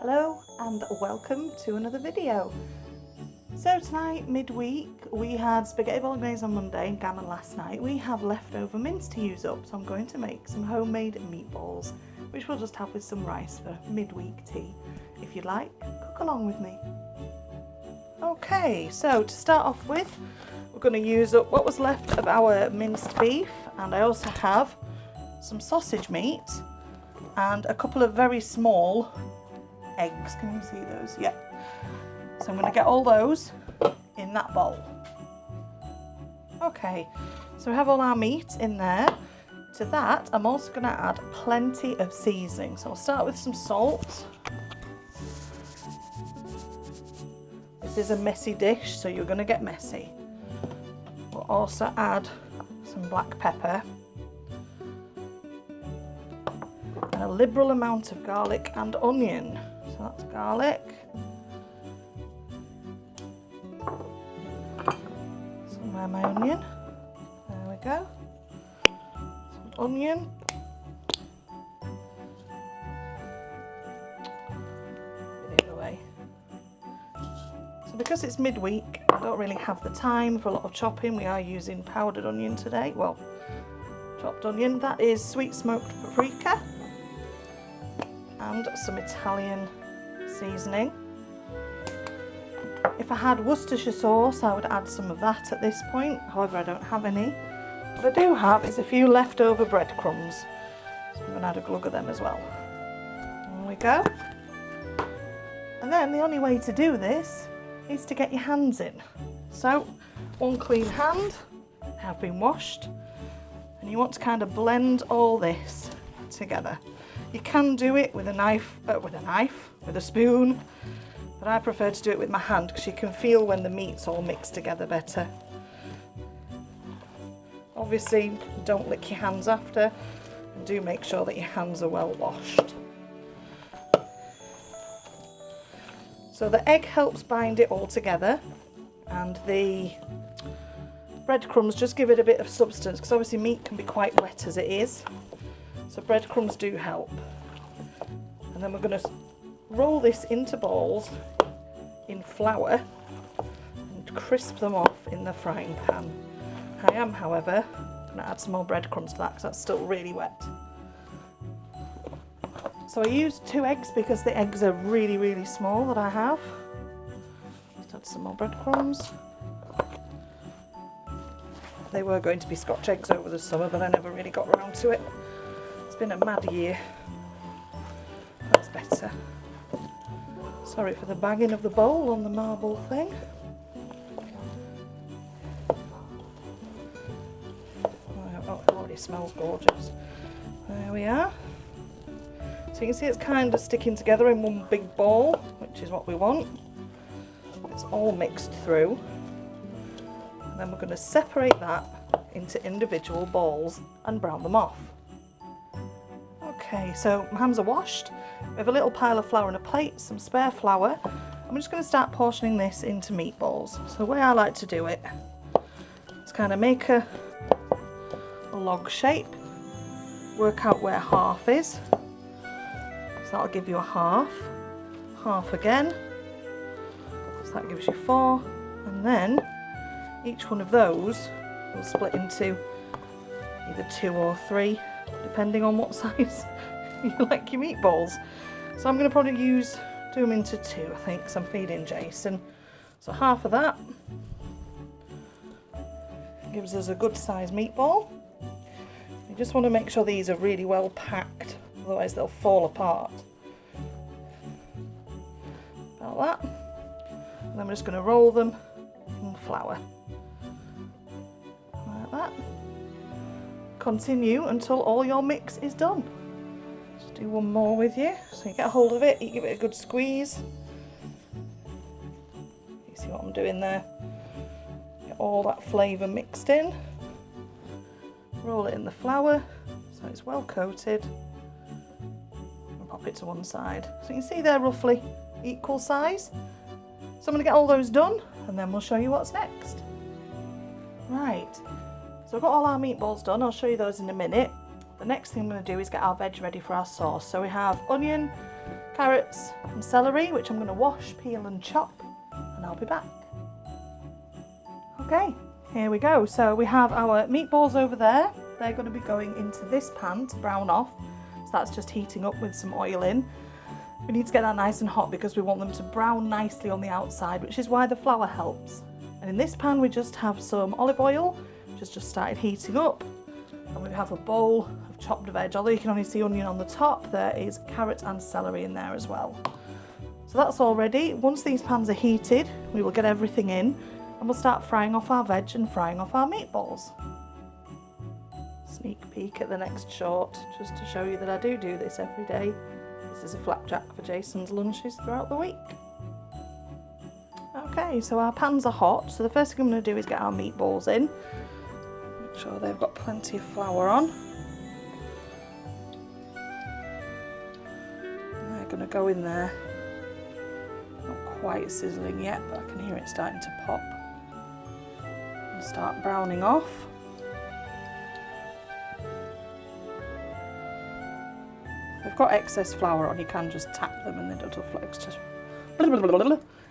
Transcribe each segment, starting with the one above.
Hello and welcome to another video. So tonight, midweek, we had spaghetti bolognese on Monday and gammon last night. We have leftover mince to use up, so I'm going to make some homemade meatballs, which we'll just have with some rice for midweek tea. If you'd like, cook along with me. Okay, so to start off with, we're going to use up what was left of our minced beef, and I also have some sausage meat and a couple of very small eggs. Can you see those? Yeah. So I'm going to get all those in that bowl. Okay, so we have all our meat in there. To that, I'm also going to add plenty of seasoning. So I'll start with some salt. This is a messy dish, so you're going to get messy. We'll also add some black pepper. And a liberal amount of garlic and onion. So that's garlic, somewhere my onion, there we go, some onion, get it away. So because it's midweek, I don't really have the time for a lot of chopping. We are using powdered onion today, well, chopped onion. That is sweet smoked paprika and some Italian seasoning. If I had Worcestershire sauce, I would add some of that at this point. However, I don't have any. What I do have is a few leftover breadcrumbs, so I'm going to add a glug of them as well. There we go. And then the only way to do this is to get your hands in. So one clean hand, have been washed, and you want to kind of blend all this together. You can do it with with a spoon, but I prefer to do it with my hand because you can feel when the meat's all mixed together better. Obviously, don't lick your hands after, and do make sure that your hands are well washed. So the egg helps bind it all together, and the breadcrumbs just give it a bit of substance because obviously meat can be quite wet as it is. So breadcrumbs do help. And then we're going to roll this into balls in flour and crisp them off in the frying pan. I am, however, going to add some more breadcrumbs to that because that's still really wet. So I used 2 eggs because the eggs are really small that I have. Just add some more breadcrumbs. They were going to be Scotch eggs over the summer, but I never really got around to it. It's been a mad year. That's better. Sorry for the banging of the bowl on the marble thing. Oh, it already smells gorgeous. There we are. So you can see it's kind of sticking together in one big ball, which is what we want. It's all mixed through. And then we're going to separate that into individual balls and brown them off. Okay, so my hands are washed. We have a little pile of flour on a plate, some spare flour. I'm just going to start portioning this into meatballs. So the way I like to do it is kind of make a log shape, work out where half is. So that'll give you a half, half again. So that gives you 4, and then each one of those will split into either 2 or 3, depending on what size you like your meatballs. So I'm going to probably do them into 2, I think, because I'm feeding Jason. So half of that gives us a good size meatball. You just want to make sure these are really well packed, otherwise they'll fall apart. About that. And then we're just going to roll them in flour. Like that. Continue until all your mix is done. Just do one more with you. So you get a hold of it, you give it a good squeeze. You see what I'm doing there? Get all that flavour mixed in. Roll it in the flour so it's well coated. And pop it to one side. So you can see they're roughly equal size. So I'm going to get all those done and then we'll show you what's next. Right. So we've got all our meatballs done. I'll show you those in a minute. The next thing I'm going to do is get our veg ready for our sauce. So we have onion, carrots and celery, which I'm going to wash, peel and chop, and I'll be back. Okay, here we go. So we have our meatballs over there. They're going to be going into this pan to brown off. So that's just heating up with some oil in. We need to get that nice and hot because we want them to brown nicely on the outside, which is why the flour helps. And in this pan we just have some olive oil, which has just started heating up. And we have a bowl of chopped veg. Although you can only see onion on the top, there is carrot and celery in there as well. So that's all ready. Once these pans are heated, we will get everything in and we'll start frying off our veg and frying off our meatballs. Sneak peek at the next shot, just to show you that I do this every day. This is a flapjack for Jason's lunches throughout the week. Okay, so our pans are hot, so the first thing I'm going to do is get our meatballs in. Make sure they've got plenty of flour on. And they're going to go in there. Not quite sizzling yet, but I can hear it starting to pop. And start browning off. If they've got excess flour on, you can just tap them and then it'll flex. Just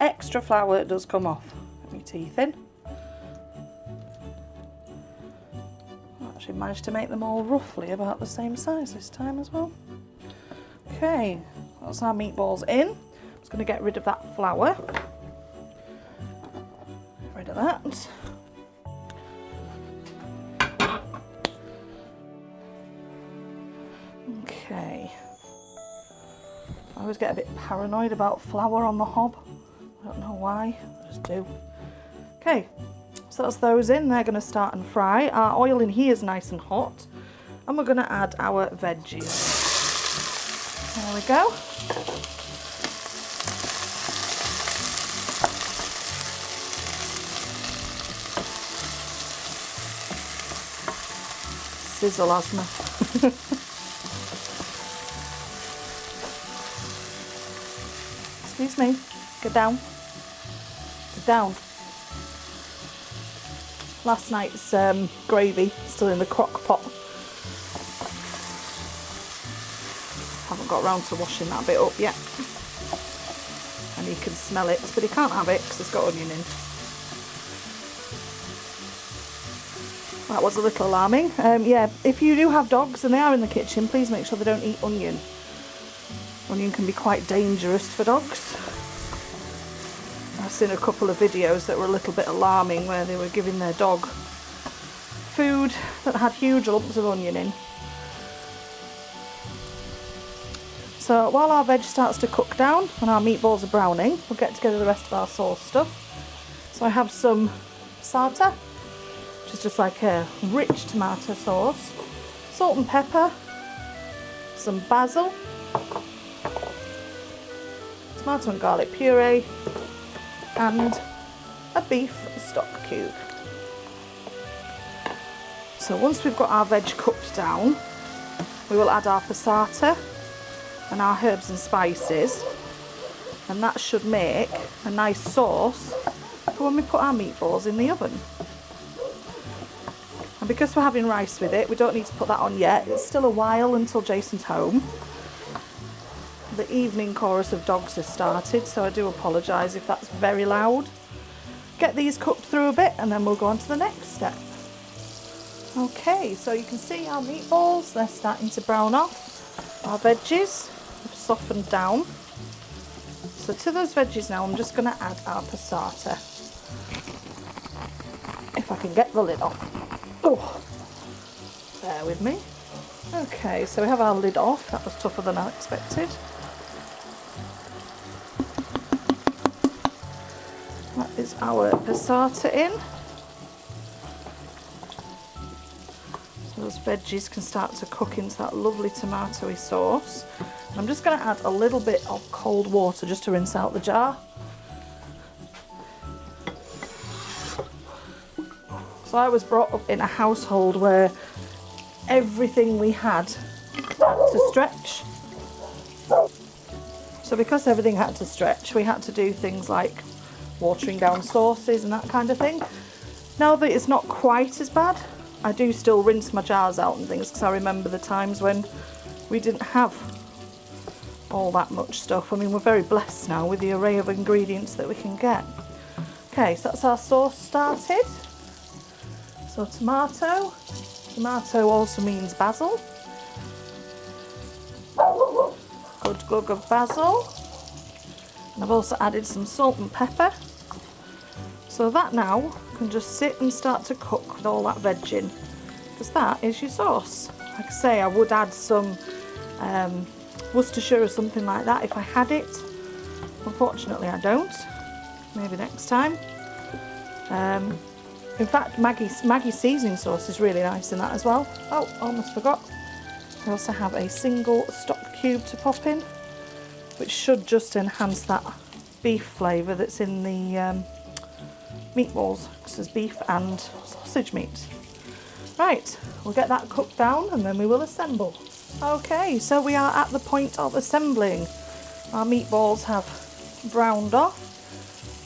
extra flour does come off. Get my teeth in. I actually managed to make them all roughly about the same size this time as well. Okay, that's our meatballs in. I'm just going to get rid of that flour. Get rid of that. Okay. I always get a bit paranoid about flour on the hob. I don't know why, I just do. Okay, so that's those in. They're going to start and fry. Our oil in here is nice and hot. And we're going to add our veggies. There we go. Sizzle asthma. Excuse me. Get down. Get down. Last night's gravy still in the crock pot. Haven't got around to washing that bit up yet. And you can smell it, but you can't have it because it's got onion in. That was a little alarming. Yeah, if you do have dogs and they are in the kitchen, please make sure they don't eat onion. Onion can be quite dangerous for dogs. I've seen a couple of videos that were a little bit alarming where they were giving their dog food that had huge lumps of onion in. So while our veg starts to cook down and our meatballs are browning, we'll get together the rest of our sauce stuff. So I have some passata, which is just like a rich tomato sauce, salt and pepper, some basil, tomato and garlic puree, and a beef stock cube. So once we've got our veg cooked down, we will add our passata and our herbs and spices, and that should make a nice sauce for when we put our meatballs in the oven. And because we're having rice with it, we don't need to put that on yet. It's still a while until Jason's home. The evening chorus of dogs has started, so I do apologise if that's very loud. Get these cooked through a bit and then we'll go on to the next step. Okay, so you can see our meatballs, they're starting to brown off. Our veggies have softened down. So to those veggies now I'm just going to add our passata. If I can get the lid off. Oh, bear with me. Okay, so we have our lid off. That was tougher than I expected. That is our passata in. So those veggies can start to cook into that lovely tomatoey sauce. And I'm just going to add a little bit of cold water just to rinse out the jar. So I was brought up in a household where everything we had to stretch. So because everything had to stretch, we had to do things like watering down sauces and that kind of thing. Now that it's not quite as bad, I do still rinse my jars out and things because I remember the times when we didn't have all that much stuff. I mean, we're very blessed now with the array of ingredients that we can get. Okay, so that's our sauce started. So tomato also means basil. Good glug of basil. And I've also added some salt and pepper. So that now can just sit and start to cook with all that veg in, because that is your sauce. Like I say, I would add some Worcestershire or something like that if I had it. Unfortunately I don't. Maybe next time. In fact, Maggie's seasoning sauce is really nice in that as well. Oh, almost forgot. I also have a single stock cube to pop in, which should just enhance that beef flavour that's in the meatballs, because there's beef and sausage meat. Right, we'll get that cooked down and then we will assemble. Okay, so we are at the point of assembling. Our meatballs have browned off.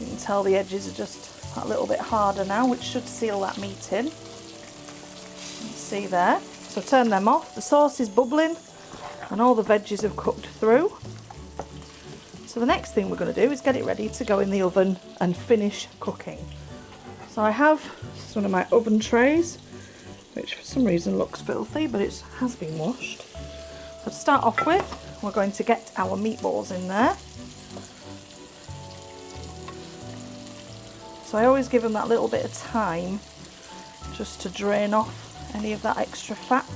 You can tell the edges are just a little bit harder now, which should seal that meat in. You can see there. So turn them off. The sauce is bubbling and all the veggies have cooked through. So the next thing we're going to do is get it ready to go in the oven and finish cooking. So I have, this is one of my oven trays, which for some reason looks filthy, but it has been washed. So to start off with, we're going to get our meatballs in there. So I always give them that little bit of time just to drain off any of that extra fat.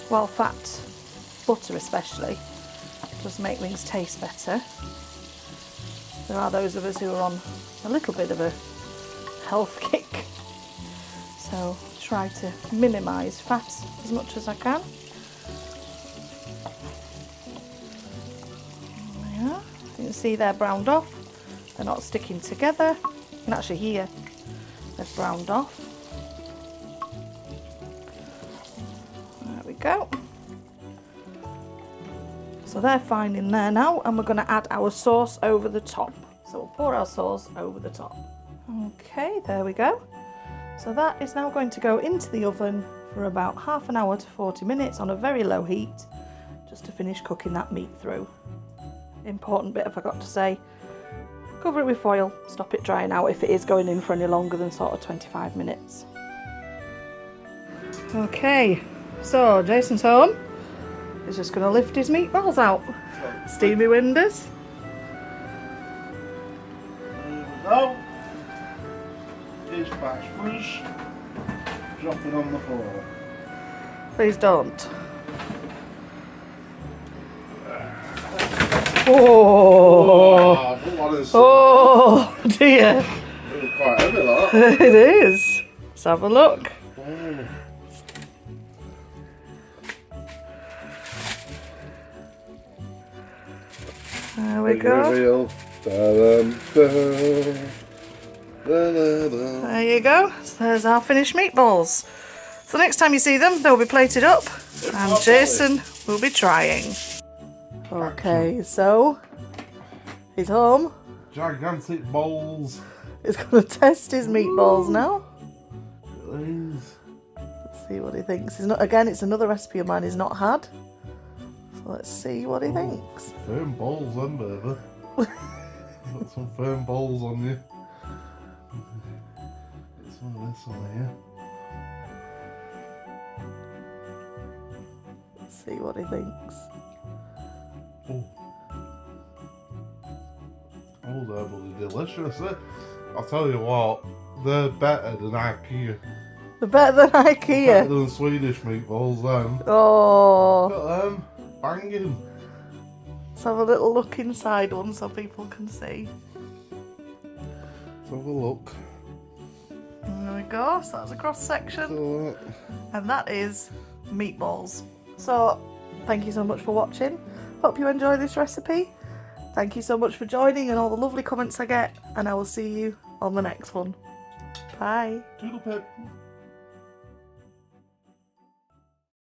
Well, fat, butter especially, does make things taste better. There are those of us who are on a little bit of a health kick, so try to minimise fat as much as I can. There we are. You can see they're browned off. They're not sticking together. You can actually hear they've browned off. There we go. So they're fine in there now, and we're going to add our sauce over the top. So we'll pour our sauce over the top. Okay, there we go. So that is now going to go into the oven for about half an hour to 40 minutes on a very low heat, just to finish cooking that meat through. Important bit I forgot to say. Cover it with foil, stop it drying out if it is going in for any longer than sort of 25 minutes. Okay, so Jason's home. He's just going to lift his meatballs out. Steamy windows. There we go. His batch was dropping on the floor. Please don't. Oh, oh dear. It's quite heavy, that. It is. Let's have a look. Oh. There we go. There you go. So there's our finished meatballs. So next time you see them, they'll be plated up and Jason will be trying. Okay, so he's home. Gigantic bowls. He's going to test his meatballs now. Please. Let's see what he thinks. He's not, again, it's another recipe of mine he's not had. So let's see what he thinks. Firm bowls then, baby. Got some firm bowls on you. Get some of this on here. Let's see what he thinks. Oh, they're bloody delicious. I'll tell you what, they're better than IKEA. They're better than IKEA? Better than Swedish meatballs then. Oh. Look at them, banging. Let's have a little look inside one so people can see. Let's have a look. There we go, so that's a cross section. And that is meatballs. So, thank you so much for watching. Hope you enjoy this recipe. Thank you so much for joining and all the lovely comments I get, and I will see you on the next one. Bye. Toodle pip.